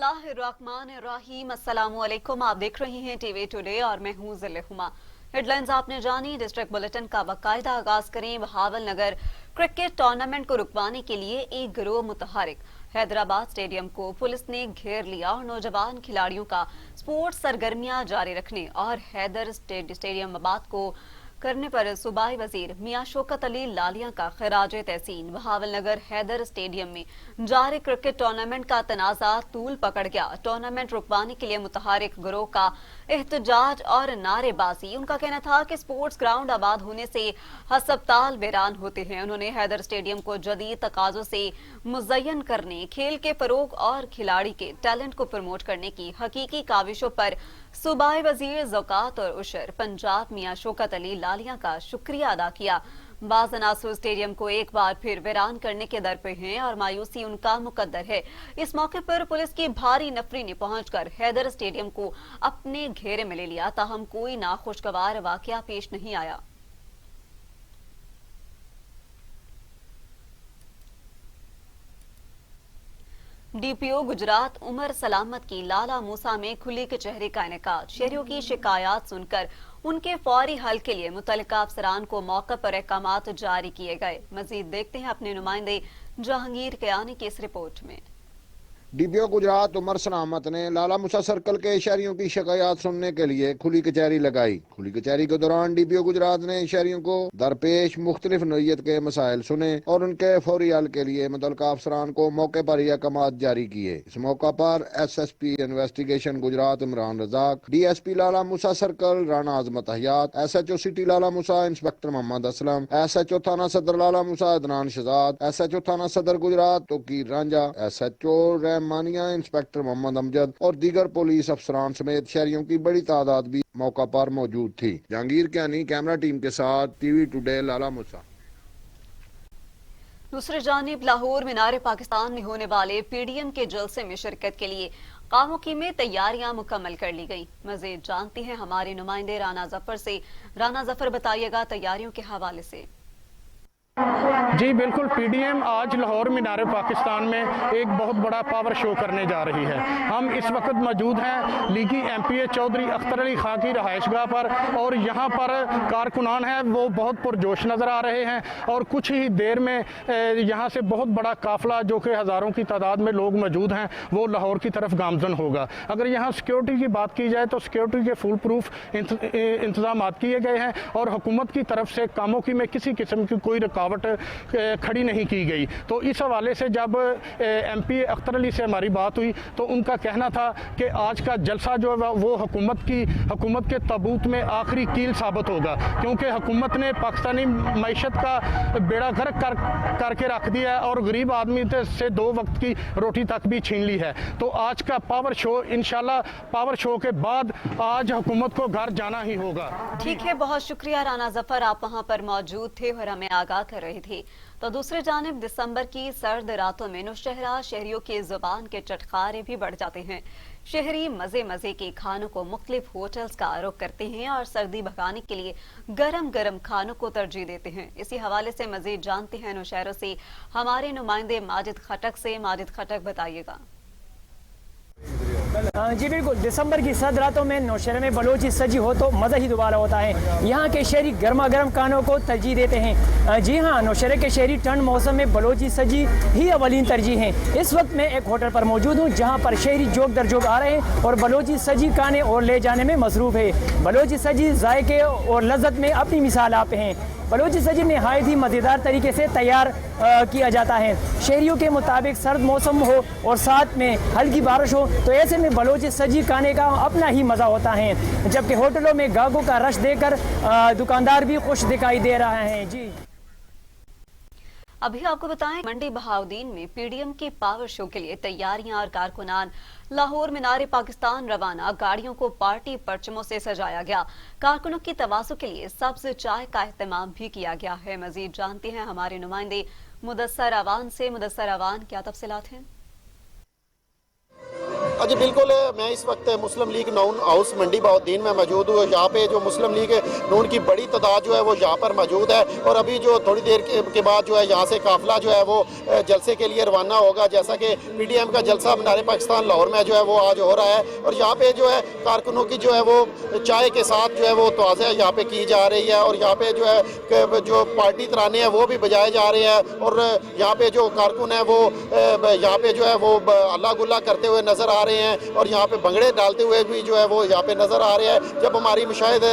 बिस्मिल्लाहिर्रहमानिर्रहीम। अस्सलामुअलैकुम। आप देख रही हैं टीवी टुडे और मैं हूं ज़िले हुमा। हेडलाइंस आपने जानी। डिस्ट्रिक्ट बुलेटिन का बाकायदा आगाज करें। बहावल नगर क्रिकेट टूर्नामेंट को रुकवाने के लिए एक गिरोह मुतहरिक। हैदराबाद स्टेडियम को पुलिस ने घेर लिया और नौजवान खिलाड़ियों का स्पोर्ट्स सरगर्मियां जारी रखने और हैदर स्टेडियम आबाद को करने पर सूबाई वजीर मियां शौकत अली लालिया का खराज तहसीन। बहावल नगर हैदर स्टेडियम में जारी क्रिकेट टूर्नामेंट का तनाजा तूल पकड़ गया। टूर्नामेंट रुकवाने के लिए मुतहरिक गिरोह का एहतजाज और नारेबाजी। उनका कहना था कि स्पोर्ट्स ग्राउंड आबाद होने से हस्पताल वीरान होते हैं। उन्होंने हैदर स्टेडियम को जदीद तकाजों से मुज़य्यन करने, खेल के फरोग और खिलाड़ी के टैलेंट को प्रमोट करने की हकीकी काविशों पर सूबाई वजीर ज़कात और उशर पंजाब मियां शौकत अली लालिया का शुक्रिया अदा किया। बाज़ अनासुर स्टेडियम को एक बार फिर वीरान करने के दर पे हैं और मायूसी उनका मुकद्दर है। इस मौके पर पुलिस की भारी नफरी ने पहुंचकर हैदर स्टेडियम को अपने घेरे में ले लिया, ताहम कोई नाखुशगवार वाकया पेश नहीं आया। डीपीओ गुजरात उमर सलामत की लाला मूसा में खुली कचहरी का इनेकाद। शहरियों की शिकायत सुनकर उनके फौरी हल के लिए मुतल्लिका अफसरान को मौके पर अहकामात जारी किए गए। मजीद देखते हैं अपने नुमाइंदे जहांगीर कयानी की इस रिपोर्ट में। डीपीओ गुजरात उमर सलामत ने लाला मूसा सर्कल के शहरियों की शिकायत सुनने के लिए खुली कचहरी लगाई। खुली कचहरी के दौरान डीपीओ गुजरात ने शहरियों को दरपेश मुख्तलिफ नौइयत के मसाइल सुने और उनके फौरी हल के लिए मुतल्लिका अफसरान को मौके पर ही अहकामात जारी किए। इस मौका पर SSP investigation Gujrat Imran Razzaq, DSP Lala Musa circle Rana Azmat Hayat, SHO city Lala Musa inspector Mohammad Aslam, SHO थाना सदर लाला मूसा अदनान शहजाद, SHO थाना सदर गुजरात तोकीर रांझा, SHO मानिया इंस्पेक्टर मोहम्मद अमजद और दीगर पुलिस अफसरान समेत शहरियों की बड़ी तादाद भी मौका पर मौजूद थी। जहांगीर कयानी कैमरा टीम के साथ टीवी टुडे लाला मूसा। दूसरी जानिब लाहौर मीनार पाकिस्तान में होने वाले PDM के जलसे में शिरकत के लिए कामोकी में तैयारियां मुकम्मल कर ली गई। मजीद जानते हैं हमारे नुमाइंदे राना जफर से। राना जफर, बताइएगा तैयारियों के हवाले से। जी बिल्कुल, PDM आज लाहौर मीनार पाकिस्तान में एक बहुत बड़ा पावर शो करने जा रही है। हम इस वक्त मौजूद हैं लीगी MPA चौधरी अख्तर अली खां की रहायशगाह पर और यहाँ पर कारकुनान हैं वो बहुत पुरजोश नज़र आ रहे हैं और कुछ ही देर में यहाँ से बहुत बड़ा काफिला जो कि हज़ारों की तादाद में लोग मौजूद हैं वो लाहौर की तरफ गामजन होगा। अगर यहाँ सिक्योरिटी की बात की जाए तो सिक्योरिटी के फुल प्रूफ इंतजाम किए गए हैं और हुकूमत की तरफ से कामोकी में किसी किस्म की कोई रुकावट खड़ी नहीं की गई। तो इस हवाले से जब MP अख्तर अली से हमारी बात हुई तो उनका कहना था कि आज का जलसा जो है वो हुकूमत के ताबूत में आखिरी कील साबित होगा, क्योंकि हुकूमत ने पाकिस्तानी मईशत का बेड़ा गर्क करके रख दिया है और गरीब आदमी से 2 वक्त की रोटी तक भी छीन ली है। तो आज का पावर शो, इंशाल्लाह पावर शो के बाद आज हुकूमत को घर जाना ही होगा। ठीक है, बहुत शुक्रिया राना जफर, आप वहाँ पर मौजूद थे और हमें आगाह कर रही थी। तो दूसरी जानिब दिसंबर की सर्द रातों में नौशहरा शहरियों के जुबान के चटखारे भी बढ़ जाते हैं। शहरी मजे मजे के खानों को मुख्तलिफ होटल्स का रुख करते हैं और सर्दी भगाने के लिए गरम गरम खानों को तरजीह देते हैं। इसी हवाले से मजीद जानते हैं नौशहरों से हमारे नुमाइंदे माजिद खटक से। माजिद खटक, बताइएगा। जी बिल्कुल, दिसंबर की सर्द रातों में नौशहरे में बलोची सजी हो तो मज़ा ही दोबारा होता है। यहाँ के शहरी गर्मा गर्म खानों को तरजीह देते हैं। जी हाँ, नौशहरे के शहरी ठंड मौसम में बलोची सजी ही अवलीन तरजीह है। इस वक्त मैं एक होटल पर मौजूद हूँ जहाँ पर शहरी जोक दर जोक आ रहे हैं और बलोची सजी खाने और ले जाने में मसरूफ़ है। बलोची सजी जायके और लज्जत में अपनी मिसाल आप हैं। बलोची सजी नहायत ही मज़ेदार तरीके से तैयार किया जाता है। शहरियों के मुताबिक सर्द मौसम हो और साथ में हल्की बारिश हो तो ऐसे में बलोची सजी खाने का अपना ही मज़ा होता है, जबकि होटलों में गाहकों का रश देकर दुकानदार भी खुश दिखाई दे रहा है। जी अभी आपको बताएं, मंडी बहाउद्दीन में PDM के पावर शो के लिए तैयारियां और कारकुनान लाहौर मीनार पाकिस्तान रवाना। गाड़ियों को पार्टी परचमों से सजाया गया। कारकुनों की तवासु के लिए सब्ज चाय का एहतमाम भी किया गया है। मजीद जानते हैं हमारे नुमाइंदे मुदस्सर अवान से। मुदस्सर अवान, क्या तफसीलात हैं? جی بالکل، میں اس وقت مسلم لیگ نون ہاؤس منڈی بہاؤالدین میں موجود ہوں. یہاں پہ جو مسلم لیگ نون کی بڑی تعداد جو ہے وہ یہاں پر موجود ہے، اور ابھی جو تھوڑی دیر کے بعد جو ہے یہاں سے قافلہ جو ہے وہ جلسے کے لیے روانہ ہوگا. جیسا کہ پی ڈی ایم کا جلسہ مینار پاکستان لاہور میں جو ہے وہ آج ہو رہا ہے، اور یہاں پہ جو ہے کارکنوں کی جو ہے وہ چائے کے ساتھ جو ہے وہ توازیہ یہاں پہ کی جا رہی ہے، اور یہاں پہ جو ہے جو پارٹی ترانے ہیں وہ بھی بجائے جا رہے ہیں، اور یہاں پہ جو کارکن ہیں وہ یہاں پہ جو ہے وہ اللہ گلا کرتے ہوئے نظر آ رہے ہیں، اور یہاں پہ بھنگڑے ڈالتے ہوئے بھی جو ہے وہ یہاں پہ نظر آ رہے ہیں. جب ہماری مشاہد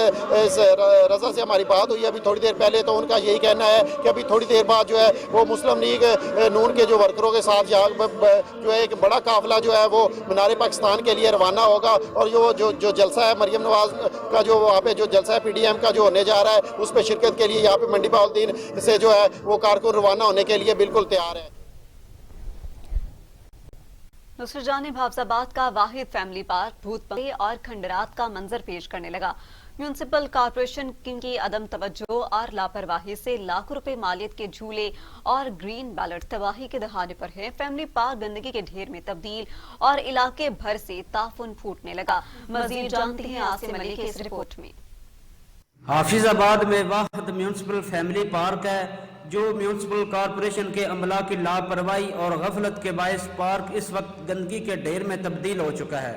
رضا سے ہماری بات ہوئی ابھی تھوڑی دیر پہلے، تو ان کا یہی کہنا ہے کہ ابھی تھوڑی دیر بعد جو ہے وہ مسلم لیگ نون کے جو ورکروں کے ساتھ جو ہے ایک بڑا قافلہ جو ہے وہ مینار پاکستان کے لیے روانہ ہوگا، اور جو جلسہ ہے مریم نواز کا جو وہاں پہ جو جلسہ ہے پی ڈی ایم کا جو ہونے جا رہا ہے، اس پہ شرکت کے لیے یہاں پہ منڈی بہاؤالدین سے جو ہے وہ کارکن روانہ ہونے کے لیے بالکل تیار ہے. دوسری جانب حافظ آباد کا واحد فیملی پارک بھوت پنکھے اور کھنڈرات کا منظر پیش کرنے لگا. میونسپل کارپوریشن کی عدم توجہ اور لاپرواہی سے لاکھوں روپے مالیت کے جھولے اور گرین بیلٹ تباہی کے دہانے پر ہے. فیملی پارک گندگی کے ڈھیر میں تبدیل اور علاقے بھر سے تعفن پھوٹنے لگا. مزید جانتے ہیں عاصم علی کی اس رپورٹ میں. حافظ آباد میں واحد میونسپل فیملی پارک ہے جو میونسپل کارپوریشن کے عملہ کی لاپرواہی اور غفلت کے باعث پارک اس وقت گندگی کے ڈھیر میں تبدیل ہو چکا ہے،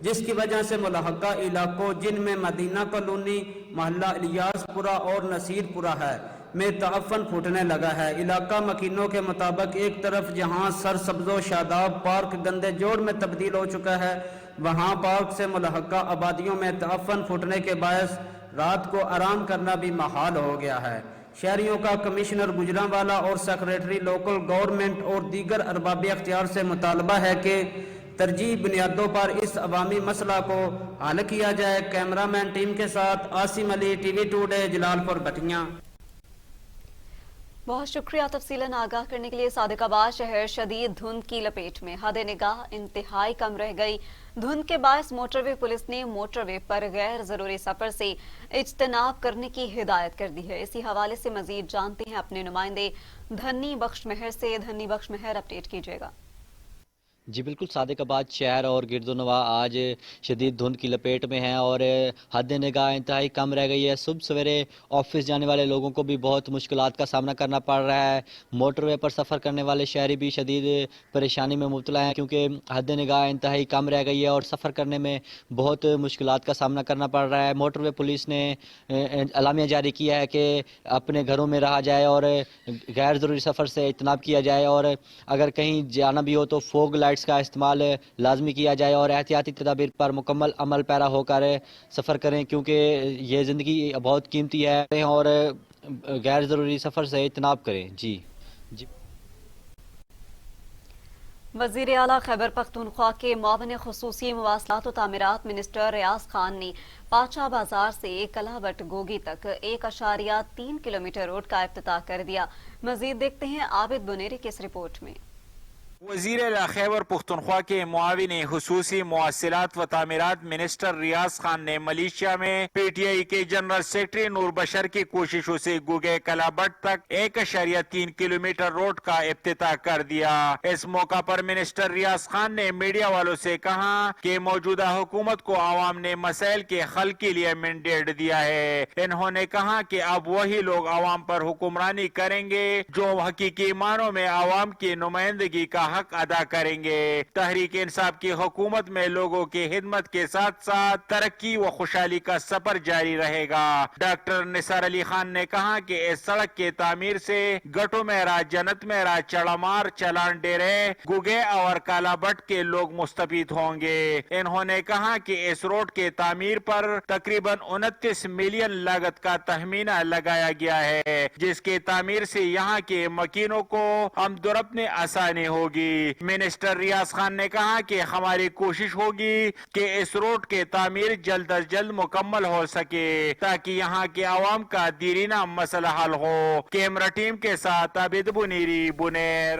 جس کی وجہ سے ملحقہ علاقوں جن میں مدینہ کالونی، محلہ الیاس پورہ اور نصیر پورہ ہے میں تعفن پھوٹنے لگا ہے. علاقہ مکینوں کے مطابق ایک طرف جہاں سرسبز و شاداب پارک گندے جوڑ میں تبدیل ہو چکا ہے، وہاں پارک سے ملحقہ آبادیوں میں تعفن پھوٹنے کے باعث رات کو آرام کرنا بھی محال ہو گیا ہے. شہریوں کا کمشنر گجرانوالہ اور سیکریٹری لوکل گورنمنٹ اور دیگر ارباب اختیار سے مطالبہ ہے کہ ترجیحی بنیادوں پر اس عوامی مسئلہ کو حل کیا جائے. کیمرہ مین ٹیم کے ساتھ عاصم علی، ٹی وی ٹوڈے، جلال پور بٹیاں. بہت شکریہ تفصیلاً آگاہ کرنے کے لیے. صادق آباد شہر شدید دھند کی لپیٹ میں، حد نگاہ انتہائی کم رہ گئی. دھند کے باعث موٹر وے پولیس نے موٹر وے پر غیر ضروری سفر سے اجتناب کرنے کی ہدایت کر دی ہے. اسی حوالے سے مزید جانتے ہیں اپنے نمائندے دھنی بخش مہر سے. دھنی بخش مہر، اپڈیٹ کیجیے گا. جی بالکل، صادق آباد شہر اور گرد و نواح آج شدید دھند کی لپیٹ میں ہیں اور حد نگاہ انتہائی کم رہ گئی ہے. صبح سویرے آفس جانے والے لوگوں کو بھی بہت مشکلات کا سامنا کرنا پڑ رہا ہے. موٹر وے پر سفر کرنے والے شہری بھی شدید پریشانی میں مبتلا ہیں کیونکہ حد نگاہ انتہائی کم رہ گئی ہے اور سفر کرنے میں بہت مشکلات کا سامنا کرنا پڑ رہا ہے. موٹر وے پولیس نے اعلامیہ جاری کیا ہے کہ اپنے گھروں میں رہا جائے اور غیر ضروری سفر سے اجتناب کیا جائے، اور اگر کہیں جانا بھی ہو تو فوگ لائٹ کا استعمال لازمی کیا جائے اور احتیاطی تدابیر پر مکمل عمل پیرا ہو کر سفر کریں کیونکہ یہ زندگی بہت قیمتی ہے اور غیر ضروری سفر سے اجتناب کریں. جی وزیر اعلیٰ خیبر پختونخوا کے معاون خصوصی مواصلات و تعمیرات منسٹر ریاض خان نے پاچا بازار سے کلا بٹ گوگی تک 1.3 کلومیٹر روڈ کا افتتاح کر دیا. مزید دیکھتے ہیں عابد بنیری کی اس رپورٹ میں. وزیر اعلیٰ خیبر پختونخوا کے معاون خصوصی مواصلات و تعمیرات منسٹر ریاض خان نے ملیشیا میں پی ٹی آئی کے جنرل سیکرٹری نور بشر کی کوششوں سے گوگے کلا بٹ تک 1.3 کلومیٹر روڈ کا افتتاح کر دیا. اس موقع پر منسٹر ریاض خان نے میڈیا والوں سے کہا کہ موجودہ حکومت کو عوام نے مسائل کے حل کے لیے مینڈیٹ دیا ہے. انہوں نے کہا کہ اب وہی لوگ عوام پر حکمرانی کریں گے جو حقیقی معنوں میں عوام کی نمائندگی کا حق ادا کریں گے. تحریک انصاف کی حکومت میں لوگوں کی خدمت کے ساتھ ساتھ ترقی و خوشحالی کا سفر جاری رہے گا. ڈاکٹر نثار علی خان نے کہا کہ اس سڑک کی تعمیر سے گٹو میرا، جنت میرا، چڑامار، چلان ڈیرے، گوگے اور کالا بٹ کے لوگ مستفید ہوں گے. انہوں نے کہا کہ اس روڈ کے تعمیر پر تقریباً 29 ملین لاگت کا تخمینہ لگایا گیا ہے، جس کی تعمیر سے یہاں کے مکینوں کو آمد میں آسانی ہوگی. منسٹر ریاض خان نے کہا کہ ہماری کوشش ہوگی کہ اس روڈ کی تعمیر جلد از جلد مکمل ہو سکے تاکہ یہاں کے عوام کا دیرینہ مسئلہ حل ہو. کیمرہ ٹیم کے ساتھ عابد بنیری، بنیر.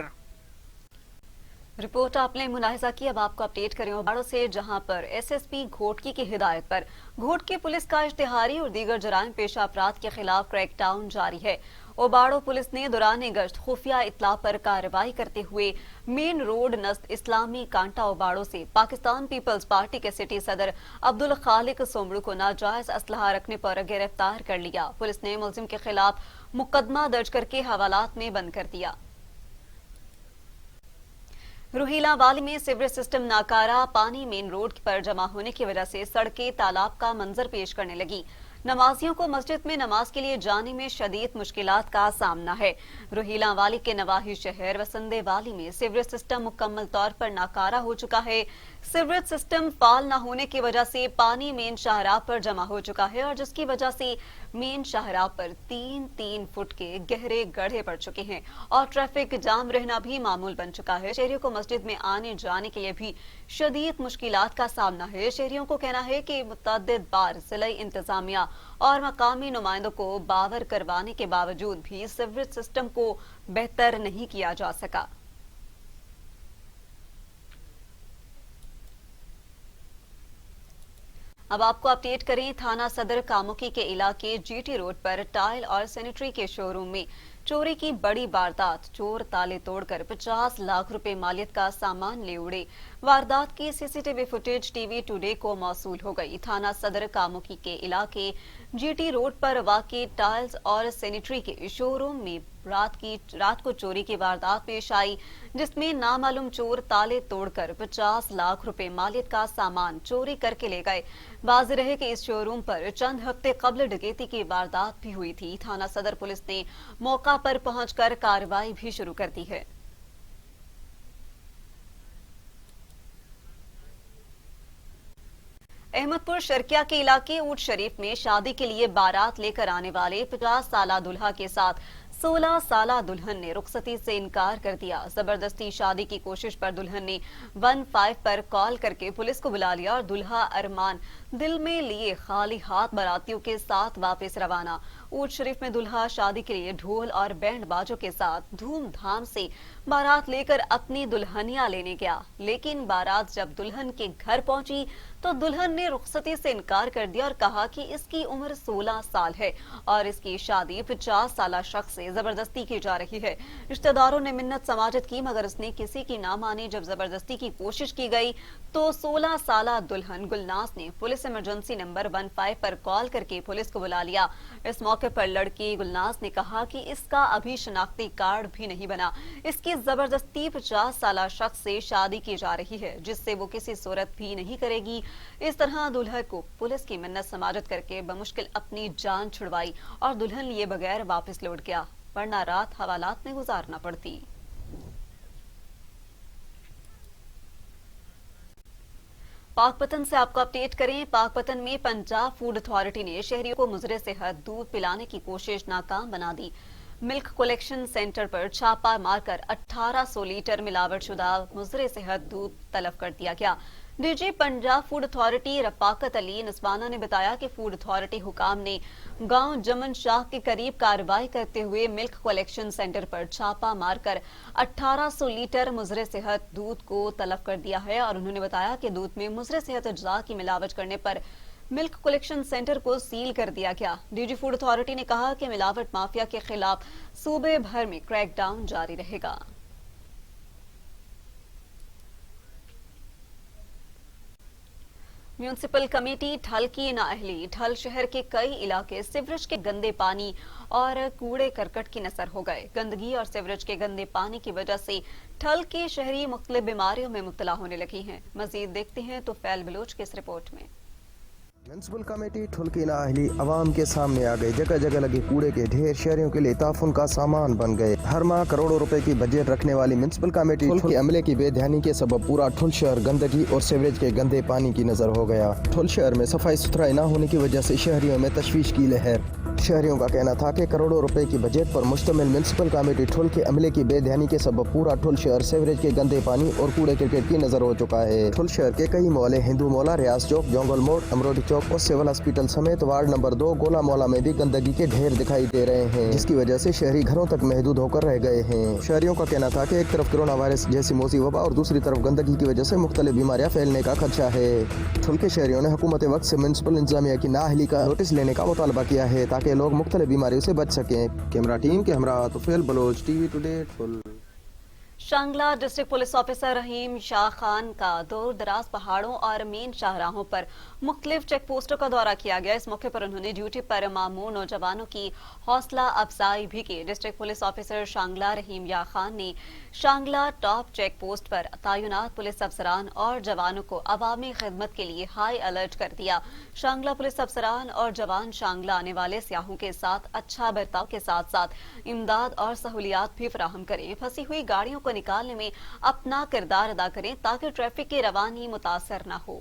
रिपोर्ट आपने मुलाहिजा की। अब आपको अपडेट करें ओबाड़ो से, जहां पर एसएसपी घोटकी की हिदायत पर घोटकी पुलिस का इश्तिहारी और दीगर जराइम पेशा अपराध के खिलाफ क्रैकडाउन जारी है। ओबाड़ो पुलिस ने दौरान गश्त खुफिया इत्तला पर कार्रवाई करते हुए मेन रोड नस्त इस्लामी कांटा ओबाड़ो से पाकिस्तान पीपल्स पार्टी के सिटी सदर अब्दुल खालिक सोमड़ू को नाजायज असलहा रखने पर गिरफ्तार कर लिया। पुलिस ने मुलजिम के खिलाफ मुकदमा दर्ज करके हवालात में बंद कर दिया। रोहिला वाली में सीवरेज सिस्टम नाकारा, पानी मेन रोड पर जमा होने की वजह से सड़कें तालाब का मंजर पेश करने लगी। नमाजियों को मस्जिद में नमाज के लिए जाने में शदीद मुश्किलात का सामना है। रोहिला वाली के नवाही शहर वसंदे वाली में सीवरेज सिस्टम मुकम्मल तौर पर नाकारा हो चुका है। सीवरेज सिस्टम फाल न होने की वजह से पानी मेन शाहराह पर जमा हो चुका है और जिसकी वजह से मेन शाहराह पर 3-3 फुट के गहरे गड्ढे पड़ चुके हैं और ट्रैफिक जाम रहना भी मामूल बन चुका है। शहरियों को मस्जिद में आने जाने के लिए भी शदीद मुश्किलात का सामना है। शहरियों को कहना है कि मुतअद्दिद बार जिला इंतजामिया और मकामी नुमाइंदों को बावर करवाने के बावजूद भी सीवरेज सिस्टम को बेहतर नहीं किया जा सका। अब आपको अपडेट करें, थाना सदर कामुकी के इलाके जीटी रोड पर टाइल और सैनिटरी के शोरूम में चोरी की बड़ी वारदात। चोर ताले तोड़कर 50 लाख रुपए मालियत का सामान ले उड़े। वारदात की सीसीटीवी फुटेज टीवी टुडे को मौसूल हो गई। थाना सदर कामुकी के इलाके जीटी रोड पर वाक़ई टाइल्स और सैनिटरी के शोरूम में रात को चोरी की वारदात पेश आई, जिसमें नामालूम चोर ताले तोड़कर 50 लाख रुपए मालियत का सामान चोरी करके ले गए। वाज़ेह रहे कि इस शोरूम पर चंद हफ्ते कबल डकैती की वारदात भी हुई थी। थाना सदर पुलिस ने मौका पर पहुंचकर कार्रवाई भी शुरू कर दी है। अहमदपुर शर्किया के इलाके ऊट शरीफ में शादी के लिए बारात लेकर आने वाले 50 साला दुल्हा के साथ 16 साला दुल्हन ने रुखसती से इनकार कर दिया। जबरदस्ती शादी की कोशिश पर दुल्हन ने 15 पर कॉल करके पुलिस को बुला लिया और दुल्हा अरमान दिल में लिए खाली हाथ बारातियों के साथ वापस रवाना। ऊट शरीफ में दुल्हा शादी के लिए ढोल और बैंड बाजों के साथ धूमधाम से बारात लेकर अपनी दुल्हनिया लेने गया, लेकिन बारात जब दुल्हन के घर पहुंची तो दुल्हन ने रुखसती से इनकार कर दिया और कहा कि इसकी उम्र 16 साल है और इसकी शादी 50 साला शख्स से जबरदस्ती की जा रही है। रिश्तेदारों ने मिन्नत समाजत की मगर उसने किसी की ना मानी। जब जबरदस्ती की कोशिश की गई तो 16 साला दुल्हन गुलनाज ने पुलिस इमरजेंसी नंबर 15 पर कॉल करके पुलिस को बुला लिया। इस मौके पर लड़की गुलनाज ने कहा कि इसका अभी शनाख्ती कार्ड भी नहीं बना। इसकी जबरदस्ती 50 साला शख्स से शादी की जा रही है जिससे वो किसी सूरत भी नहीं करेगी। इस तरह दुल्हा को पुलिस की मिन्नत समाजत करके बमुश्किल अपनी जान छुड़वाई और दुल्हन लिए बगैर वापस लौट गया, वरना रात हवालात में गुजारना पड़ती। पाकपतन से आपको अपडेट करें। पाकपतन में पंजाब फूड अथॉरिटी ने शहरियों को मुजरे सेहत दूध पिलाने की कोशिश नाकाम बना दी। मिल्क कलेक्शन सेंटर पर छापा मारकर 1800 लीटर मिलावटशुदा मुजरे सेहत दूध तलब कर दिया गया। DG Punjab food authority Rafaqat Ali Naswana ने बताया कि फूड अथॉरिटी हुकाम ने गांव जमन शाह के करीब कार्रवाई करते हुए मिल्क कलेक्शन सेंटर पर छापा मारकर 1800 लीटर मुजरे सेहत दूध को तलब कर दिया है और उन्होंने बताया कि दूध में मुजरे सेहत अज्जा की मिलावट करने पर मिल्क कलेक्शन सेंटर को सील कर दिया गया। डीजी फूड अथॉरिटी ने कहा कि मिलावट माफिया के खिलाफ सूबे भर में क्रैकडाउन जारी रहेगा। म्यूनिसिपल कमेटी ठल की नाअहली। ठल शहर के कई इलाके सीवरेज के गंदे पानी और कूड़े करकट की नजर हो गए। गंदगी और सीवरेज के गंदे पानी की वजह से ठल के शहरी मुख्तलिफ बीमारियों में मुब्तला होने लगी हैं। मजीद देखते हैं तो फैल बलोच की इस रिपोर्ट में। म्यूनिसिपल कमेटी ठुल की नाअहली अवाम के सामने आ गई। जगह जगह लगे कूड़े के ढेर शहरियों के लिए ताफुन का सामान बन गए। हर माह करोड़ों रुपए की बजट रखने वाली म्यूनिसिपल कमेटी ठुल के अमले की बेध्यानी के सबब पूरा ठुल शहर गंदगी और सीवरेज के गंदे पानी की नजर हो गया। ठुल शहर में सफाई सुथराई न होने की वजह से शहरियों में तशवीश की लहर। शहरियों का कहना था कि करोड़ों रुपए की बजट पर मुश्तमिल म्यूनसिपल कमेटी ठुल के अमले की बेध्यानी के सबब पूरा ठुल शहर सीवरेज के गंदे पानी और कूड़े क्रिकेट की नजर हो चुका है। ठुल शहर के कई मोहल्ले हिंदू मोहल्ला, रियाज चौक, जंगल मोड़, अमरोडी चौक और सिविल हॉस्पिटल समेत वार्ड नंबर 2 गोला मोहल्ला में भी गंदगी के ढेर दिखाई दे रहे हैं, जिसकी वजह से शहरी घरों तक महदूद होकर रह गए हैं। शहरियों का कहना था कि एक तरफ कोरोना वायरस जैसी मौसी वबा और दूसरी तरफ गंदगी की वजह से मुख्तलिफ बीमारियां फैलने का खदशा है। ठुल के शहरियों ने हुकूमत वक्त से म्यूनसिपल इंतजामिया की नाअहली का नोटिस लेने का मुतालबा किया है ताकि लोग मुख्तलिफ बीमारियों से बच सकें। कैमरा टीम के हमरा तुफैल बलोच, टीवी टुडे, ठुल। शांगला डिस्ट्रिक्ट पुलिस ऑफिसर रहीम शाह खान का दूर दराज पहाड़ों और मेन शाहराहों पर मुख्तलिफ चेक पोस्टों का दौरा किया गया। इस मौके पर उन्होंने ड्यूटी पर मामूर नौजवानों की हौसला अफजाई भी की। डिस्ट्रिक्ट पुलिस ऑफिसर शांगला रहीम या खान ने शांगला टॉप चेक पोस्ट पर तैनात पुलिस अफसरान और जवानों को अवामी खिदमत के लिए हाई अलर्ट कर दिया। शांगला पुलिस अफसरान और जवान शांगला आने वाले सियाहों के साथ अच्छा बर्ताव के साथ साथ इमदाद और सहूलियात भी फराहम करें। फंसी हुई गाड़ियों को निकालने में अपना किरदार अदा करें ताकि ट्रैफिक की रवानी मुतासर न हो।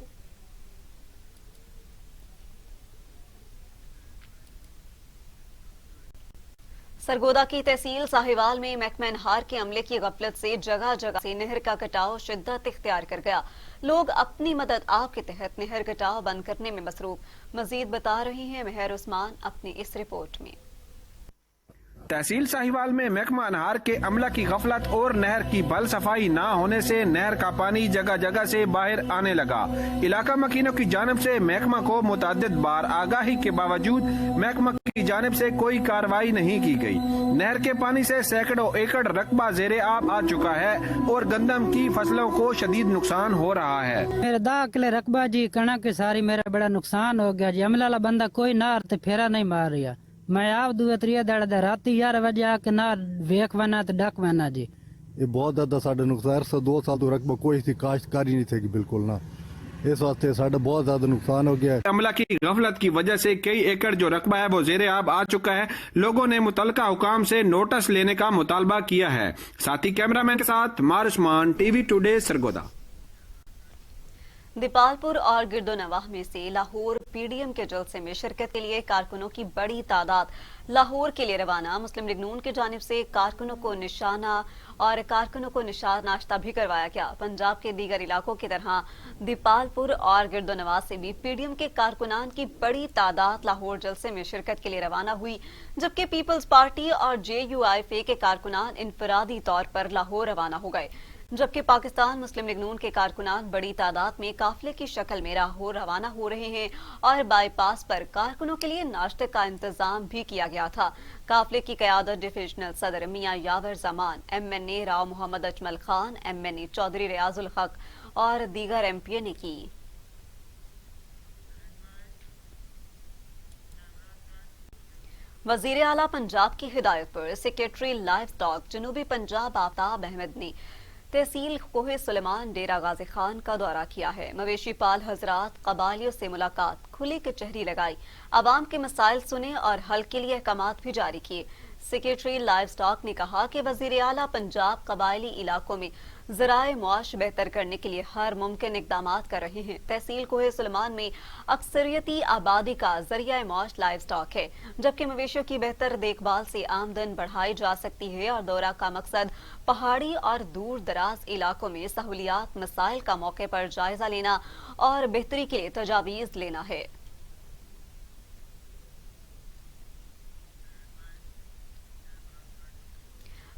सरगोदा की तहसील साहिवाल में मैकमैनहार के अमले की गफलत से जगह जगह से नहर का कटाव शिद्दत इख्तियार कर गया। लोग अपनी मदद आप के तहत नहर कटाव बंद करने में मसरूफ। मजीद बता रही हैं मेहर उस्मान अपनी इस रिपोर्ट में। तहसील साहिवाल में महकमा अनहार के अमला की गफलत और नहर की बल सफाई न होने से नहर का पानी जगह जगह से बाहर आने लगा। इलाका मकीनों की जानिब से महकमा को मुतअद्दिद बार आगाही के बावजूद महकमा की जानिब से कोई कार्रवाई नहीं की गई। नहर के पानी से सैकड़ों एकड़ रकबा जेरे आब आ चुका है और गंदम की फसलों को शदीद नुकसान हो रहा है। मेरे 10 किले रकबा जी कणक सारी मेरा बड़ा नुकसान हो गया जी। अमला वाला बंदा कोई नार ते फेरा नहीं मार रहा। मैं आप दूए त्रिया दड़ राती 11 बजे आके ना वेख वना ते डक वना जी। ये बहुत ज्यादा साढ़े नुकसान से 2 साल तो रकबा कोई सी काश्तकारी नहीं थी बिल्कुल ना, इस वास्ते साढ़े बहुत ज्यादा नुकसान हो गया। अमला की गफलत की वजह से कई एकड़ जो रकबा है वो जेरे आब आ चुका है। लोगों ने मुतलका हुकाम से नोटिस लेने का मुतालबा किया है। साथ ही कैमरामैन के साथ मार उस्मान, टीवी टुडे, सरगोदा। दीपालपुर और गिरदोनवाह में से लाहौर पीडीएम के जलसे में शिरकत के लिए कारकुनों की बड़ी तादाद लाहौर के लिए रवाना। मुस्लिम लीग नून की जानिब से कारकुनों को नाश्ता भी करवाया गया। पंजाब के दीगर इलाकों की तरह दीपालपुर और गिरदोनवाह से भी पीडीएम के कारकुनान की बड़ी तादाद लाहौर जलसे में शिरकत के लिए रवाना हुई, जबकि पीपल्स पार्टी और JUIF के कारकुनान इनफरादी तौर पर लाहौर रवाना हो गए। जबकि पाकिस्तान मुस्लिम लीग नून के कारकुनान बड़ी तादाद में काफिले की शक्ल में लाहौर रवाना हो रहे हैं और बाईपास पर कारकुनों के लिए नाश्ते का इंतजाम भी किया गया था। काफिले की क़यादत डिविजनल सदर मियां यावर जमान, MNA राव मोहम्मद अजमल खान, MNA चौधरी रियाजुल हक और दीगर MPA ने की। वजीर आला पंजाब की हिदायत पर सेक्रेटरी लाइव स्टॉक जनूबी पंजाब आफ्ताब अहमद ने तहसील कोहे सुलेमान डेरा गाजी खान का दौरा किया है। मवेशी पाल हजरात कबालियों से मुलाकात, खुली कचहरी लगाई, आवाम के मसाइल सुने और हल के लिए अहकामात भी जारी किए। सेक्रेटरी लाइव स्टॉक ने कहा कि वजीर आला पंजाब कबायली इलाकों में ज़राए मुआश बेहतर करने के लिए हर मुमकिन इकदामात कर रहे हैं। तहसील कोहे सुलेमान में अक्सरियती आबादी का जरिया मुआश लाइव स्टॉक है, जबकि मवेशियों की बेहतर देखभाल से आमदन बढ़ाई जा सकती है और दौरा का मकसद पहाड़ी और दूर दराज इलाकों में सहूलियात मसाइल का मौके पर जायजा लेना और बेहतरी के लिए तजावीज लेना है।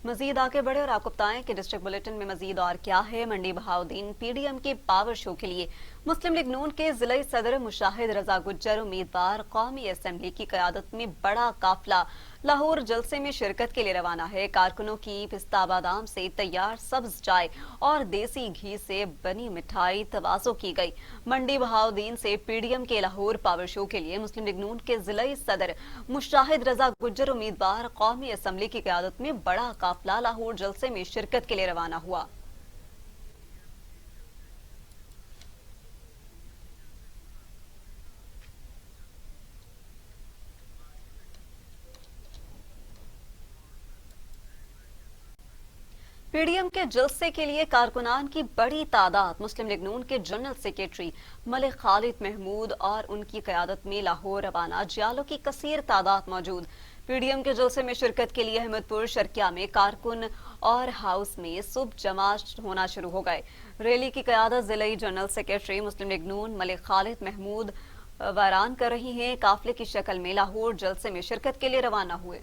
मजीद आगे बढ़े और आपको बताएं कि डिस्ट्रिक्ट बुलेटिन में मजीद और क्या है। मंडी बहाउद्दीन पीडीएम के पावर शो के लिए मुस्लिम लीग नून के जिला सदर मुशाहिद रजा गुज्जर उम्मीदवार कौमी असेंबली की क़यादत में बड़ा काफिला लाहौर जलसे में शिरकत के लिए रवाना है। कारकुनों की पिस्ता बादाम से तैयार सब्ज चाय और देसी घी से बनी मिठाई तवाज़ो की गई। मंडी बहाउद्दीन से पीडीएम के लाहौर पावर शो के लिए मुस्लिम लीग नून के जिला सदर मुशाहिद रजा गुज्जर उम्मीदवार कौमी असेंबली की क़यादत में बड़ा काफिला लाहौर जलसे में शिरकत के लिए रवाना हुआ। पीडीएम के जलसे के लिए कारकुनान की बड़ी तादाद। मुस्लिम लीग नून के जनरल सेक्रेटरी मलिक खालिद महमूद और उनकी क़यादत में लाहौर रवाना जियालों की कसीर तादाद मौजूद। पीडीएम के जलसे में शिरकत के लिए अहमदपुर शर्किया में कारकुन और हाउस में सुबह जमा होना शुरू हो गए। रैली की क़यादत ज़िले जनरल सेक्रेटरी मुस्लिम लीग नून मलिक खालिद महमूद वारान कर रही हैं। काफिले की शक्ल में लाहौर जलसे में शिरकत के लिए रवाना हुए।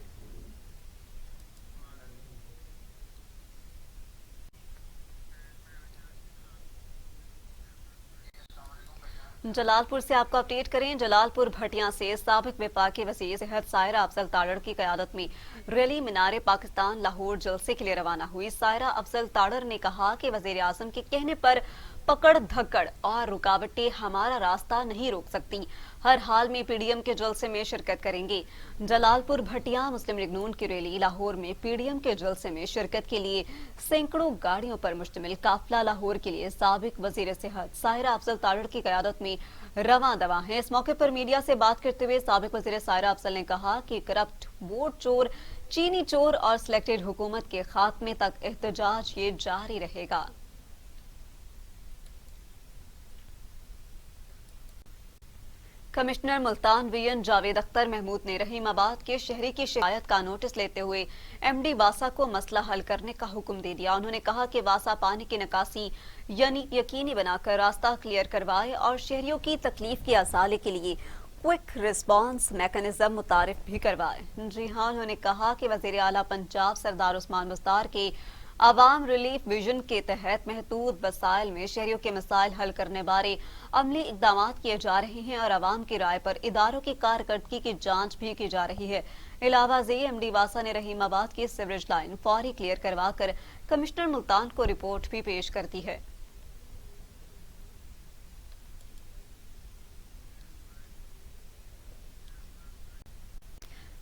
जलालपुर से आपको अपडेट करें। जलालपुर भटिया से साबिक वफाकी वज़ीर सेहत सायरा अफजल ताड़ड़ की क़यादत में रैली मीनार पाकिस्तान लाहौर जलसे के लिए रवाना हुई। सायरा अफजल ताड़ड़ ने कहा कि वज़ीर आज़म के कहने पर पकड़ धक्कड़ और रुकावटें हमारा रास्ता नहीं रोक सकती। हर हाल में पीडीएम के जलसे में शिरकत करेंगे। जलालपुर भटिया मुस्लिम लीग नून की रैली लाहौर में पीडीएम के जलसे में शिरकत के लिए सैकड़ों गाड़ियों पर मुश्तमिल काफिला लाहौर के लिए साबिक वजीर सेहत सायरा अफजल ताड़ड़ की क़यादत में रवां दवा है। इस मौके पर मीडिया से बात करते हुए साबिक वजीर सायरा अफजल ने कहा कि करप्ट, वोट चोर, चीनी चोर और सिलेक्टेड हुकूमत के खात्मे तक एहतजाज ये जारी रहेगा। कमिश्नर मुल्तान वीएन जावेद अख्तर महमूद ने रहीमाबाद के शहरी की शिकायत का नोटिस लेते हुए एमडी वासा को मसला हल करने का हुक्म दे दिया। उन्होंने कहा कि वासा पानी की निकासी यानी यकीनी बनाकर रास्ता क्लियर करवाए और शहरियों की तकलीफ के असाले के लिए क्विक रिस्पांस मैकेनिज्म मुतारिफ भी करवाए। जी हाँ, उन्होंने कहा कि वजीर आला पंजाब सरदार उस्मान मुख्तार के आवाम रिलीफ विजन के तहत महदूद वसाइल में शहरियों के मसाइल हल करने बारे अमली इकदाम किए जा रहे हैं और आवाम की राय पर इदारों की कारकर्दगी की जांच भी की जा रही है। इलावा एमडी वासा ने रहीमाबाद की सीवरेज लाइन फौरी क्लियर करवाकर कमिश्नर मुल्तान को रिपोर्ट भी पेश कर दी है।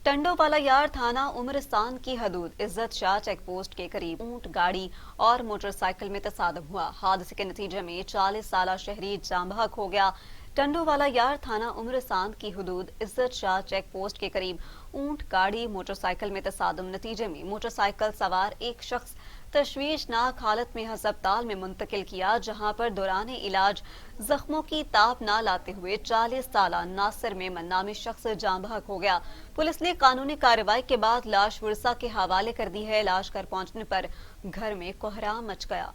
टंडोवाला यार थाना उमरस्तान की हदूद इज्जत शाह चेक पोस्ट के करीब ऊंट गाड़ी और मोटरसाइकिल में तसादम हुआ। हादसे के नतीजे में 40 साला शहरी जाम बहक हो गया। टंडोवाला यार थाना उमरस्तान की हदूद इज्जत शाह चेक पोस्ट के करीब ऊंट गाड़ी मोटरसाइकिल में तसादम नतीजे में मोटरसाइकिल सवार एक शख्स तशवीशनाक हालत में अस्पताल में मुंतकिल किया, जहां पर दौरान इलाज जख्मों की ताप न लाते हुए 40 साला नासिर मेमन नामी शख्स जाम बहक हो गया। पुलिस ने कानूनी कार्रवाई के बाद लाश विरसा के हवाले कर दी है। लाश घर पहुंचने पर घर में कोहराम मच गया।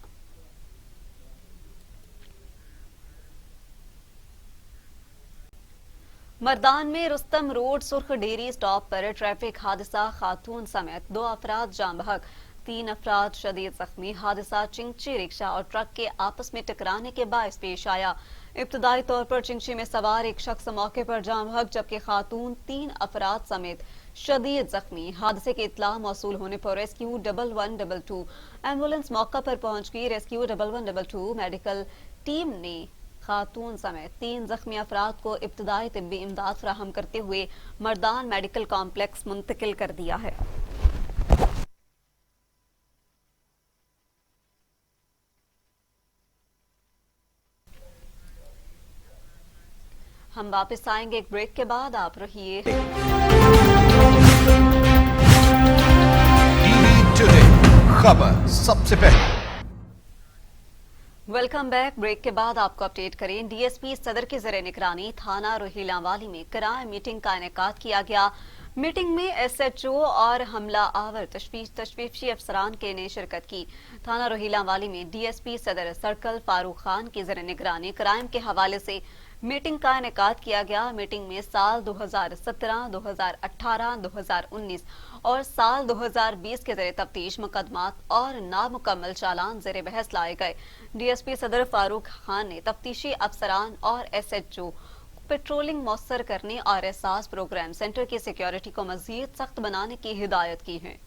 मर्दान में रुस्तम रोड सुर्ख डेरी स्टॉप पर ट्रैफिक हादसा, खातून समेत 2 अफराद जाम बहक, 3 अफराद शदीद जख्मी। हादसा चिंची रिक्शा और ट्रक के आपस में टकराने के बायस पेश आया। इब्तदाई तौर पर चिंची में सवार एक शख्स मौके पर जाम बहक, जबकि खातून 3 अफराद समेत शदीद जख्मी। हादसे की इत्तला मौसूल होने पर रेस्क्यू 1122 एम्बुलेंस मौका पर पहुंच गई। रेस्क्यू 1122 मेडिकल टीम ने खातून समेत 3 जख्मी अफराद को इब्तदाई तिब्बी इमदाद फराहम करते हुए मर्दान मेडिकल कॉम्प्लेक्स मुंतकिल कर दिया है। हम वापस आएंगे एक ब्रेक के बाद, आप रहिए। खबर सबसे पहले। Welcome back. ब्रेक के बाद आपको अपडेट करें। डीएसपी सदर के ज़रिए निगरानी थाना रोहिलावाली में कराए मीटिंग का इनेकाद किया गया। मीटिंग में एसएचओ और हमला आवर तशवीशी अफसरान के ने शिरकत की। थाना रोहिलावाली में डीएसपी सदर सर्कल फारूक खान की ज़रिए निगरानी क्राइम के हवाले से मीटिंग का इनेकाद किया गया। मीटिंग में साल 2017, 2018, 2019 और साल 2020 के ज़रिए तफ्तीश मुकदमात और नामुकम्मल चालान ज़ेरे बहस लाए गए। डीएसपी सदर फारूक खान ने तफ्तीशी अफसरान और एसएचओ पेट्रोलिंग मौसर करने और एहसास प्रोग्राम सेंटर की सिक्योरिटी को मजीद सख्त बनाने की हिदायत की है।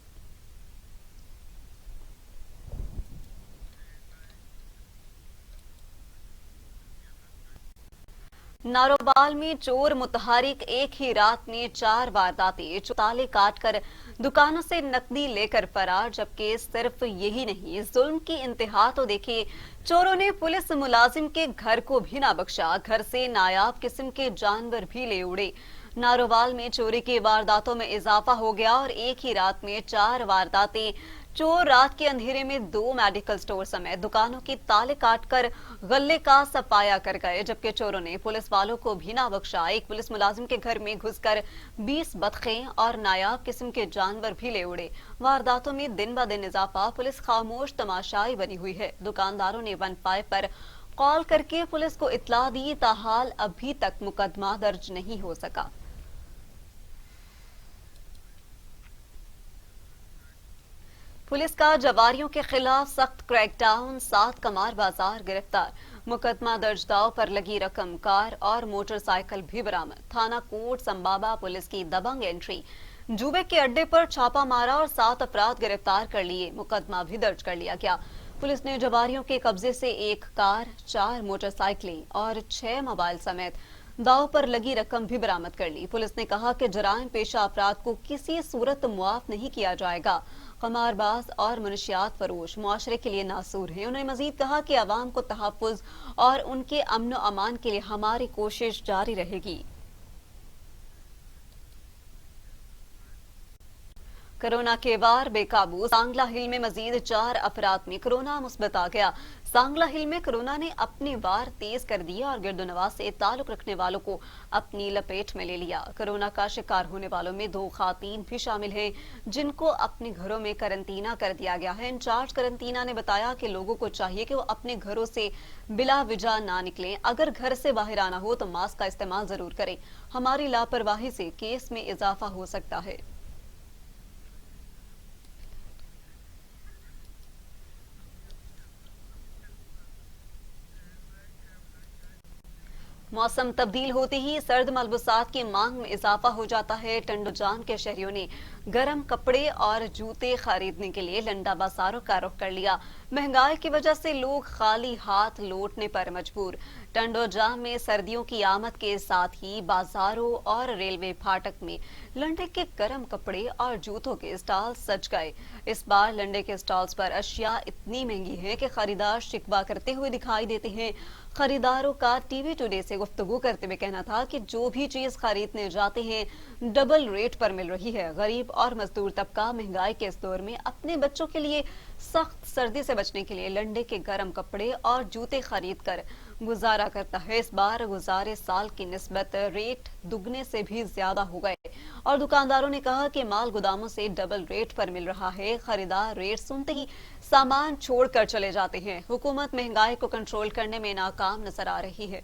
नारोबाल में चोर मुतहरिक एक ही रात में 4 वारदातें, ताले काटकर दुकानों से नकदी लेकर फरार। जबकि सिर्फ यही नहीं, जुल्म की इंतहा तो देखिए, चोरों ने पुलिस मुलाजिम के घर को भी ना बख्शा, घर से नायाब किस्म के जानवर भी ले उड़े। नारोवाल में चोरी की वारदातों में इजाफा हो गया और एक ही रात में 4 वारदातें चोर रात के अंधेरे में 2 मेडिकल स्टोर समेत दुकानों की ताले काटकर गल्ले का सफाया कर गए, जबकि चोरों ने पुलिस वालों को भी ना बख्शा। एक पुलिस मुलाजिम के घर में घुसकर 20 बतखें और नायाब किस्म के जानवर भी ले उड़े। वारदातों में दिन ब दिन इजाफा, पुलिस खामोश तमाशाई बनी हुई है। दुकानदारों ने 15 पर कॉल करके पुलिस को इत्तला दी, ताहाल अभी तक मुकदमा दर्ज नहीं हो सका। पुलिस का जवारियों के खिलाफ सख्त क्रैकडाउन, 7 कमार बाजार गिरफ्तार, मुकदमा दर्ज, दाव पर लगी रकम, कार और मोटरसाइकिल भी बरामद। थाना कोट संबाबा पुलिस की दबंग एंट्री, जुबे के अड्डे पर छापा मारा और 7 अफराद गिरफ्तार कर लिए, मुकदमा भी दर्ज कर लिया गया। पुलिस ने जवारियों के कब्जे से 1 कार, 4 मोटरसाइकिलें और 6 मोबाइल समेत दाव पर लगी रकम भी बरामद कर ली। पुलिस ने कहा कि जराइम पेशा अफराद को किसी सूरत मुआफ नहीं किया जाएगा। कमारबाज और मनशियात फरोश मुआशरे के लिए नासूर हैं। उन्होंने मजीद कहा कि अवाम को तहफ्फुज और उनके अमन व अमान के लिए हमारी कोशिश जारी रहेगी। कोरोना के वार बेकाबू, सांगला हिल में मजीद 4 अफराद में कोरोना मुस्बत आ गया। सांगला हिल में कोरोना ने अपनी वार तेज कर दी और गिरदोनवा से ताल्लुक रखने वालों को अपनी लपेट में ले लिया। कोरोना का शिकार होने वालों में 2 खातीन भी शामिल हैं, जिनको अपने घरों में करंटीना कर दिया गया है। इंचार्ज करंटीना ने बताया कि लोगों को चाहिए कि वो अपने घरों से बिला वजह ना निकलें। अगर घर से बाहर आना हो तो मास्क का इस्तेमाल जरूर करें। हमारी लापरवाही से केस में इजाफा हो सकता है। मौसम तब्दील होते ही सर्द मलबूसात की मांग में इजाफा हो जाता है। टंडोजान के शहरियों ने गर्म कपड़े और जूते खरीदने के लिए लंडा बाजारों का रुख कर लिया। महंगाई की वजह से लोग खाली हाथ लौटने पर मजबूर। टंडोजान में सर्दियों की आमद के साथ ही बाजारों और रेलवे फाटक में लंडे के गर्म कपड़े और जूतों के स्टॉल सज गए। इस बार लंडे के स्टॉल्स पर अशिया इतनी महंगी है कि खरीदार शिकवा करते हुए दिखाई देते हैं। खरीदारों का टीवी टुडे से गुफ्तगू करते हुए कहना था कि जो भी चीज खरीदने जाते हैं डबल रेट पर मिल रही है। गरीब और मजदूर तबका महंगाई के इस दौर में अपने बच्चों के लिए सख्त सर्दी से बचने के लिए लंडे के गर्म कपड़े और जूते खरीद कर गुजारा करता है। इस बार गुजारे साल की निस्बत रेट दुगने से भी ज्यादा हो गए और दुकानदारों ने कहा कि माल गोदामों से डबल रेट पर मिल रहा है। खरीदार रेट सुनते ही सामान छोड़कर चले जाते हैं। हुकूमत महंगाई को कंट्रोल करने में नाकाम नजर आ रही है।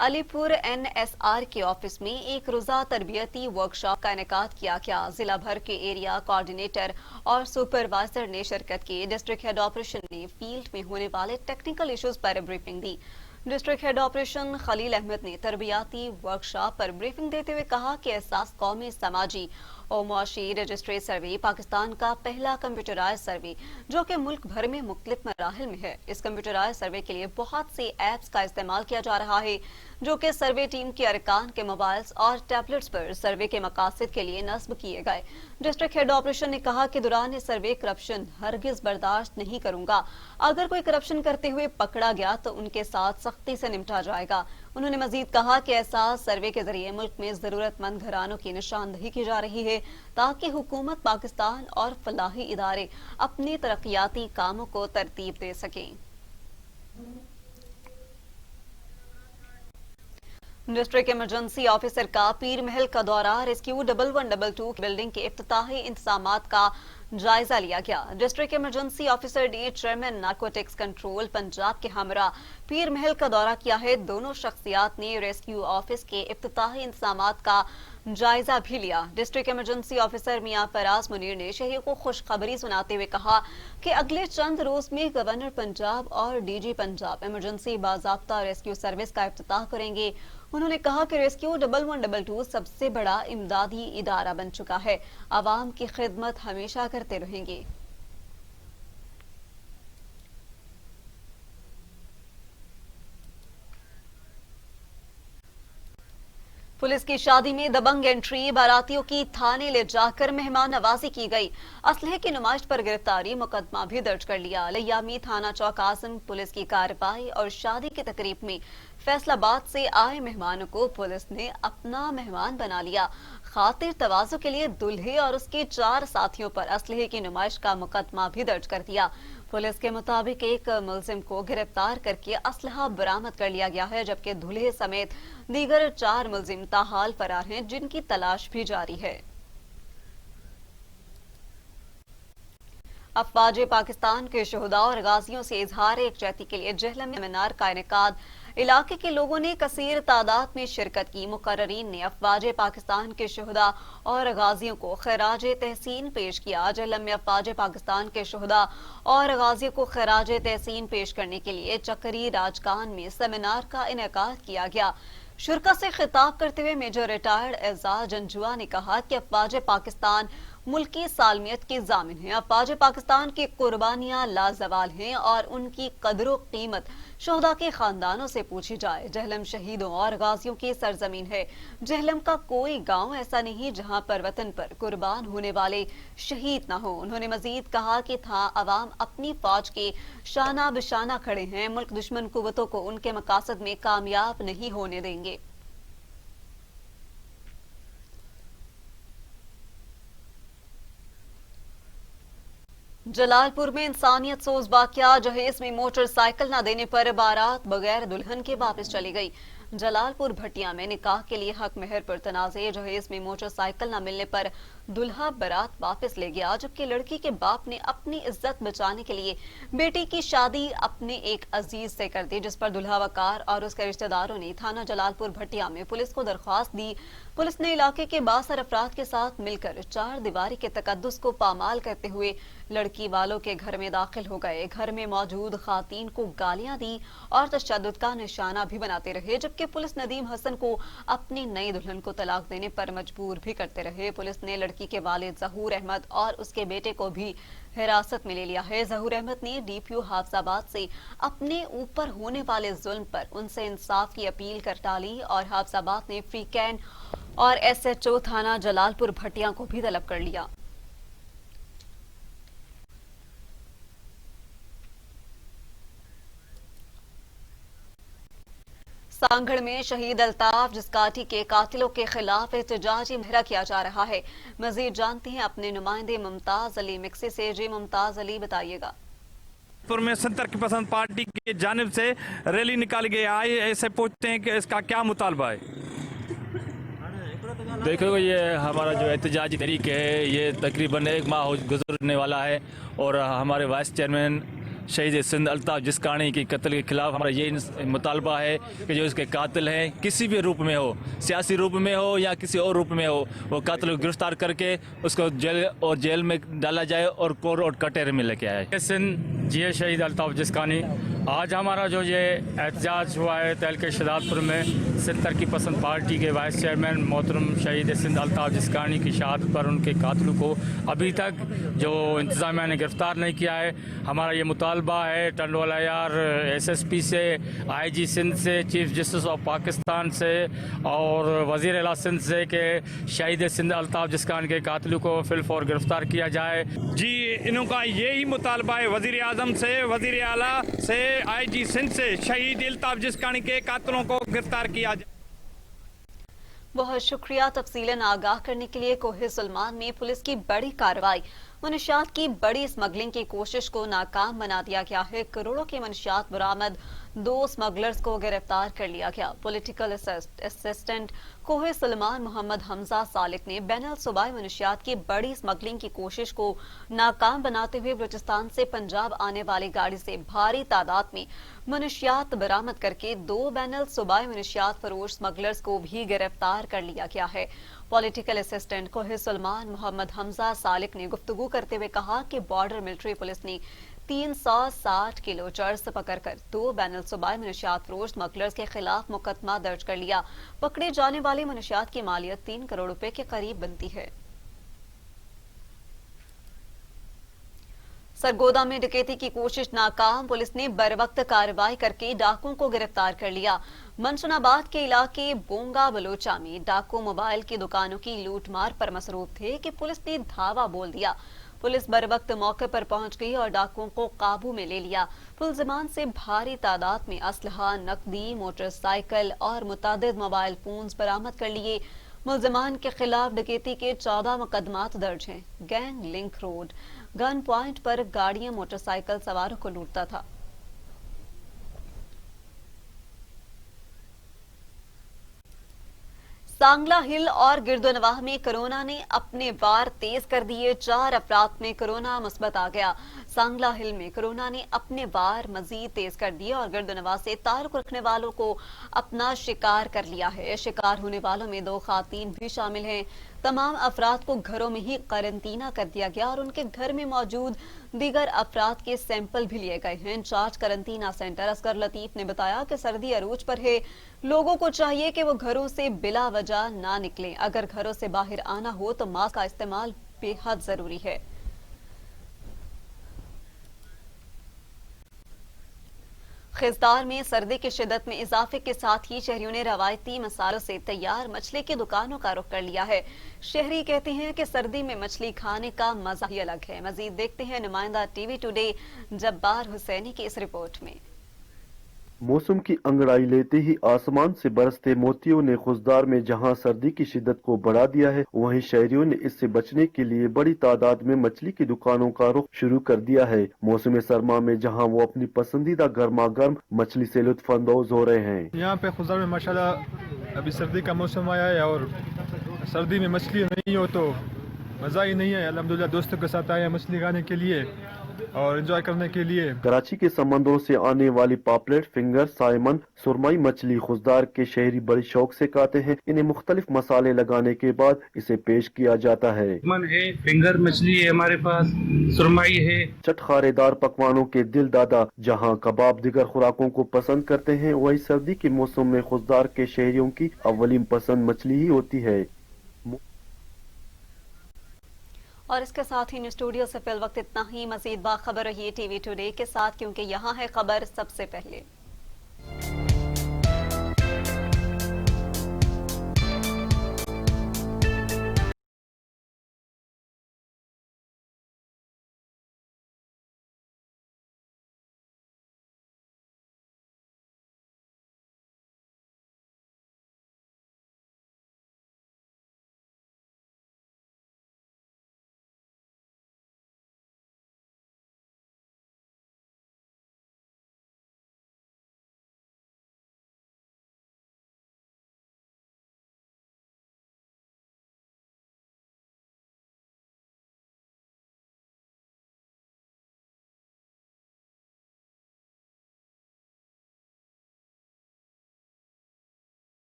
अलीपुर NSR के ऑफिस में एक रोजा तरबियती वर्कशॉप का इनेकाद किया गया। जिला भर के एरिया कोऑर्डिनेटर और सुपरवाइजर ने शिरकत की। डिस्ट्रिक्ट हेड ऑपरेशन ने फील्ड में होने वाले टेक्निकल इश्यूज पर ब्रीफिंग दी। District head operation Khalil Ahmad ने तरबियाती वर्कशॉप पर ब्रीफिंग देते हुए कहा कि एहसास कौमी समाजी और मुआशी रजिस्ट्री सर्वे पाकिस्तान का पहला कंप्यूटराइज सर्वे जो कि मुल्क भर में मुख्तलिफ मराहिल में है। इस कंप्यूटराइज सर्वे के लिए बहुत से ऐप्स का इस्तेमाल किया जा रहा है जो कि सर्वे टीम के अरकान के मोबाइल्स और टैबलेट्स पर सर्वे के मकासद के लिए नस्ब किए गए। डिस्ट्रिक्ट हेड ऑपरेशन ने कहा कि दौरान सर्वे करप्शन हरगिज बर्दाश्त नहीं करूंगा। अगर कोई करप्शन करते हुए पकड़ा गया तो उनके साथ सख्ती से निपटा जाएगा। उन्होंने मजीद कहा कि एहसास सर्वे के जरिए मुल्क में जरूरतमंद घरानों की निशानदही की जा रही है ताकि हुकूमत पाकिस्तान और फलाही इदारे अपने तरक्याती कामों को तरतीब दे सकें। डिस्ट्रिक्ट इमरजेंसी ऑफिसर का पीर महल का दौरा, रेस्क्यू 1122 बिल्डिंग के इफ्तिताही इंतजामात का जायजा लिया गया। डिस्ट्रिक्ट इमरजेंसी ऑफिसर ने चेयरमैन नार्कोटिक्स कंट्रोल पंजाब के हमरा पीर महल का दौरा किया है। दोनों शख्सियात ने रेस्क्यू ऑफिस के इफ्तिताही इंतजामात का जायजा भी लिया। डिस्ट्रिक्ट इमरजेंसी ऑफिसर मियां फराज मुनीर ने शहरियों को खुशखबरी सुनाते हुए कहा कि अगले चंद रोज में गवर्नर पंजाब और DG पंजाब इमरजेंसी बाज़ाब्ता रेस्क्यू सर्विस का इफ्तिताह करेंगे। उन्होंने कहा कि रेस्क्यू 1122 सबसे बड़ा इमदादी इदारा बन चुका है। आवाम की खिदमत हमेशा करते रहेंगे। पुलिस की शादी में दबंग एंट्री, बारातियों की थाने ले जाकर मेहमान नवाजी की गई। असलहे की नुमाइश पर गिरफ्तारी, मुकदमा भी दर्ज कर लिया। लियामी थाना चौक आजम पुलिस की कार्रवाई और शादी की तकरीब में फैसलाबाद से आए मेहमानों को पुलिस ने अपना मेहमान बना लिया। खातिर तवाज़ु के लिए दूल्हे और उसके 4 साथियों पर असलहे की नुमाइश का मुकदमा भी दर्ज कर दिया। पुलिस के मुताबिक एक मुलजिम को गिरफ्तार करके असलहा बरामद कर लिया गया है, जबकि दूल्हे समेत दीगर 4 मुलजिम ताहाल फरार हैं, जिनकी तलाश भी जारी है। अफवाज पाकिस्तान के शोहदा और गाजियों से इजहार एकजहती के लिए जहलम में सेमिनार का इनेकाद। इलाके के लोगों ने कसीर तादाद में शिरकत की। मुकर्ररीन ने अफवाज पाकिस्तान के शोहदा और गाजियों को खैराज तहसीन पेश किया। जहलम में अफवाज पाकिस्तान के शोहदा और गाजियों को खैराज तहसीन पेश करने के लिए चक्री राजकान में सेमिनार का इनेकाद किया गया। शुरका से खिताब करते हुए मेजर रिटायर्ड एजाज जंजुआ ने कहा कि अफवाज पाकिस्तान मुल्की सालमियत के जामिन हैं। अफवाज पाकिस्तान की कुर्बानियां लाजवाल हैं और उनकी कदर कीमत शोहदा के खानदानों से पूछी जाए। जहलम शहीदों और गाजियों की सरजमीन है। जहलम का कोई गांव ऐसा नहीं जहां पर वतन पर कुर्बान होने वाले शहीद न हो। उन्होंने मजीद कहा कि अवाम अपनी फौज के शाना बिशाना खड़े हैं। मुल्क दुश्मन कुव्वतों को उनके मकासद में कामयाब नहीं होने देंगे। जलालपुर में इंसानियत सोज वाकया। जहेज में मोटरसाइकिल न देने पर बारात बगैर दुल्हन के वापस चली गई। जलालपुर भटिया में निकाह के लिए हक मेहर पर तनाज़े। जहेज में मोटरसाइकिल न मिलने पर दुल्हा बारात वापस ले गया, जबकि लड़की के बाप ने अपनी इज्जत बचाने के लिए बेटी की शादी अपने एक अजीज से कर दी, जिस पर दुल्हा वकार और उसके रिश्तेदारों ने थाना जलालपुर भटिया में पुलिस को दरख्वास्त दी। पुलिस ने इलाके के बासर अफराद के साथ मिलकर 4 दीवारी के तकद्दुस को पामाल करते हुए लड़की वालों के घर में दाखिल हो गए। घर में मौजूद खातीन को गालियां दी और तशद्दुद का निशाना भी बनाते रहे, जबकि पुलिस नदीम हसन को अपनी नई दुल्हन को तलाक देने पर मजबूर भी करते रहे। पुलिस ने लड़की के वालिद जहूर अहमद और उसके बेटे को भी हिरासत में ले लिया है। जहूर अहमद ने डीपीओ हाफजाबाद से अपने ऊपर होने वाले जुल्म पर उनसे इंसाफ की अपील कर डाली और हाफजाबाद ने फ्री कैन और एसएचओ थाना जलालपुर भटिया को भी तलब कर लिया। सांगड़ में शहीद अल्ताफ जिस्काठी के कातिलों के खिलाफ एहतजाजी मुहर्रा किया जा रहा है। मजीद जानते हैं अपने नुमाइंदे मुमताज अली मिक्सी से। जी मुमताज अली, बताइएगा। में सत्तर की पसंद पार्टी की जानिब से रैली निकाली गई। आए ऐसे पूछते हैं कि इसका क्या मुतालबा है? देखो, ये हमारा जो एहतजाजी तरीके है ये तकरीबन 1 माह गुजरने वाला है और हमारे वाइस चेयरमैन शहीद सिंध अल्ताफ जिस्कानी की कत्ल के खिलाफ हमारा ये मुतालबा है कि जो इसके कातिल हैं किसी भी रूप में हो, सियासी रूप में हो या किसी और रूप में हो, वो कातिल को गिरफ्तार करके उसको जेल में डाला जाए और कोर्ट और कटहरे में लेके आए। सिंध जी शहीद अल्ताफ जिस्कानी, आज हमारा जो ये एहतजाज हुआ है तहलके शहदादपुर में 70 की पसंद पार्टी के वाइस चेयरमैन मोहतरम शहीद सिंध अल्ताफ जिस्कानी की शहादत पर उनके कातिलों को अभी तक जो इंतजामिया ने गिरफ्तार नहीं किया है। हमारा ये मुतालबा है टंडवाला यार SSP से, IG सिंध से, चीफ जस्टिस ऑफ पाकिस्तान से और वज़ीर आला सिंध से कि शहीद सिंध अल्ताफ जिस्कानी के कातिलों को फिलफौर गिरफ्तार किया जाए। जी, इनका यही मुतालबा है वज़ीर आज़म से, वज़ीर आला से, IG सिंध से शहीद अल्ताफ जिस्कानी के कातिलों को गिरफ्तार किया जाए। बहुत शुक्रिया तफसीलन आगाह करने के लिए। कोहे सुलमान में पुलिस की बड़ी कार्रवाई। मनशियात की बड़ी स्मगलिंग की कोशिश को नाकाम बना दिया गया है। करोड़ों के मनशियात बरामद। 2 स्मगलर्स को गिरफ्तार कर लिया गया। पॉलिटिकल असिस्टेंट कोहे सुलमान मोहम्मद हमजा सालिक ने बैनुल सूबाई मनशियात की बड़ी स्मगलिंग की कोशिश को नाकाम बनाते हुए बलूचिस्तान से पंजाब आने वाली गाड़ी से भारी तादाद में मनशियात बरामद करके 2 बैनुल सूबाई मनशियात फरोश स्मगलर्स को भी गिरफ्तार कर लिया गया है। पॉलिटिकल असिस्टेंट कोहे सुलमान मोहम्मद हमजा सालिक ने गुफ्तगू करते हुए कहा कि बॉर्डर मिलिट्री पुलिस ने 360 किलो चर्स पकड़कर 2 बैनुल सूबाई मनशियात फरोश स्मगलर्स के खिलाफ मुकदमा दर्ज कर लिया। पकड़े जाने वाले मनशियात की मालियत 3 करोड़ रुपए के करीब बनती है। सरगोदा में डकैती की कोशिश नाकाम। पुलिस ने बरवक्त कार्रवाई करके डाकुओं को गिरफ्तार कर लिया। मनसुनाबाद के इलाके बोंगा बलोचा में डाकू मोबाइल की दुकानों की लूटमार पर मसरूफ थे कि पुलिस ने धावा बोल दिया। पुलिस बर वक्त मौके पर पहुंच गई और डाकुओं को काबू में ले लिया। मुलजिमान से भारी तादाद में असलहा, नकदी, मोटरसाइकिल और मुतादिद मोबाइल फोन्स बरामद कर लिए। मुलजिमान के खिलाफ डकैती के 14 मुकदमात दर्ज हैं। Gang link road gun point पर गाड़ियां मोटरसाइकिल सवारों को लूटता था। सांगला हिल और गिरदोनवाह में कोरोना ने अपने वार तेज कर दिए। 4 अफराद में कोरोना मुस्बत आ गया। सांगला हिल में कोरोना ने अपने वार मजीद तेज कर दिए और गिरदोनवाह से ताल्लुक रखने वालों को अपना शिकार कर लिया है। शिकार होने वालों में 2 खातीन भी शामिल हैं। तमाम अफराद को घरों में ही क्वारंटीना कर दिया गया और उनके घर में मौजूद दीगर अफराद के सैंपल भी लिए गए हैं। इंचार्ज क्वारंटीना सेंटर असगर लतीफ ने बताया कि सर्दी अरूज पर है, लोगों को चाहिए कि वो घरों से बिला वजह ना निकलें। अगर घरों से बाहर आना हो तो मास्क का इस्तेमाल बेहद जरूरी है। खिजदार में सर्दी की शिद्दत में इजाफे के साथ ही शहरियों ने रवायती मसालों से तैयार मछली की दुकानों का रुख कर लिया है। शहरी कहते हैं कि सर्दी में मछली खाने का मजा ही अलग है। मजीद देखते हैं नुमाइंदा टीवी टुडे जब्बार हुसैनी की इस रिपोर्ट में। मौसम की अंगड़ाई लेते ही आसमान से बरसते मोतियों ने खुजदार में जहां सर्दी की शिद्दत को बढ़ा दिया है, वहीं शहरियों ने इससे बचने के लिए बड़ी तादाद में मछली की दुकानों का रुख शुरू कर दिया है। मौसम सरमा में जहां वो अपनी पसंदीदा गर्मा गर्म मछली से लुत्फ अंदोज हो रहे हैं। यहाँ पे खुजदार में माशाल्लाह अभी सर्दी का मौसम आया है और सर्दी में मछली नहीं हो तो मजा ही नहीं है। अल्हम्दुलिल्लाह दोस्तों के साथ आए मछली खाने के लिए और एंजॉय करने के लिए। कराची के समंदरों से आने वाली पापलेट, फिंगर, साइमन, सुरमई मछली खुजदार के शहरी बड़ी शौक से खाते हैं। इन्हें मुख्तलिफ मसाले लगाने के बाद इसे पेश किया जाता है। है, फिंगर मछली है हमारे पास, सुरमई है। चटखारेदार पकवानों के दिल दादा जहां कबाब दिगर खुराकों को पसंद करते हैं, वही सर्दी के मौसम में खुजदार के शहरियों की अव्वलीन पसंद मछली ही होती है। और इसके साथ ही स्टूडियो से फिल वक्त इतना ही। मजीद बाखबर रहिए टीवी टुडे के साथ, क्योंकि यहाँ है खबर सबसे पहले।